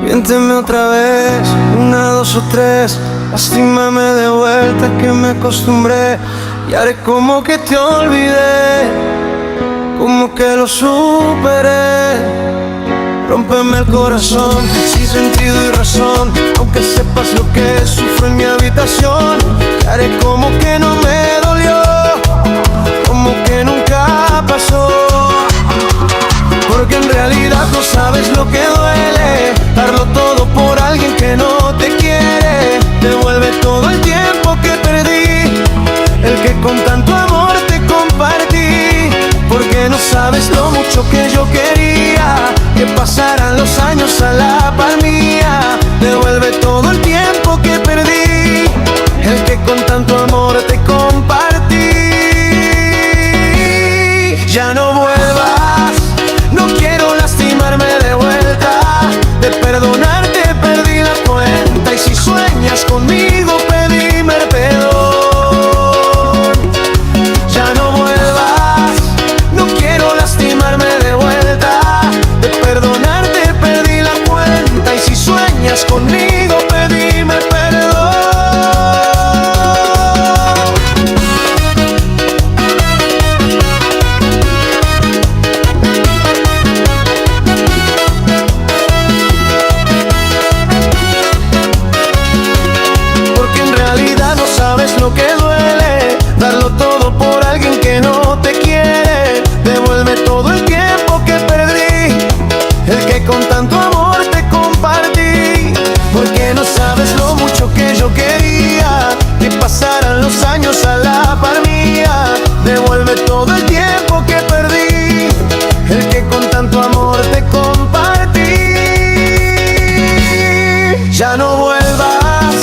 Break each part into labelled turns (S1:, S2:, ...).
S1: Miénteme otra vez, una, dos o tres. Lastímame de vuelta que me acostumbré. Y haré como que te olvidé, como que lo superé. Rómpeme el corazón, sin sentido y razón, aunque sepas lo que sufro en mi habitación. Y haré como que no me dolió, como que nunca pasó. Porque en realidad no sabes lo que duele, darlo todo por alguien que no te quiere. Devuelve todo el tiempo que perdí, el que con tanto amor te compartí. Porque no sabes lo mucho que yo quería que pasaran los años a la par mía. Devuelve todo el tiempo que perdí, el que con tanto amor te compartí. Ya no vuelvas, no quiero lastimarme de vuelta. De perdonarte perdí la cuenta, y si sueñas conmigo pedime perdón. Ya no vuelvas, no quiero lastimarme de vuelta. De perdonarte perdí la cuenta, y si sueñas conmigo pedime perdón. Porque en realidad no sabes lo que duele, darlo todo por alguien que no te quiere. Devuelve todo el tiempo que perdí, el que con tanto amor te compartí. Porque no sabes lo mucho que yo quería que pasaran los años a la par mía. Devuelve todo el tiempo que perdí, el que con tanto amor te compartí. Ya no vuelvas,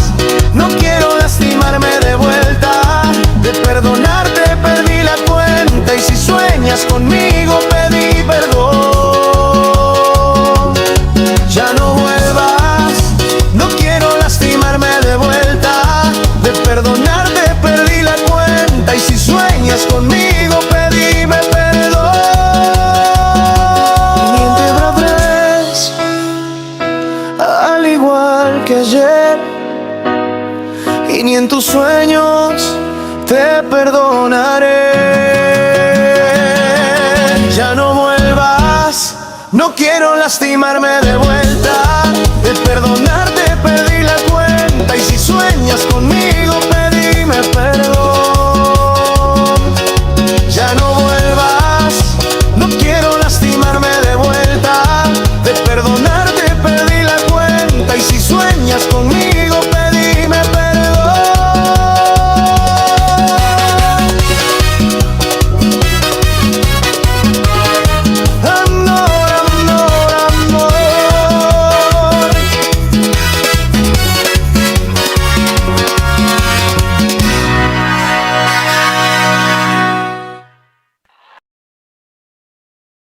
S1: no quiero lastimarme de vuelta. De perdonarte perdí la cuenta, y si sueñas conmigo pedí perdón. Ya no vuelvas, no quiero lastimarme de vuelta. De perdonarte perdí la cuenta, y si sueñas conmigo pedime perdón. Miente otra vez, al igual que ayer, y ni en tus sueños te perdonaré. Ya no vuelvas, no quiero lastimarme de vuelta. De perdonarte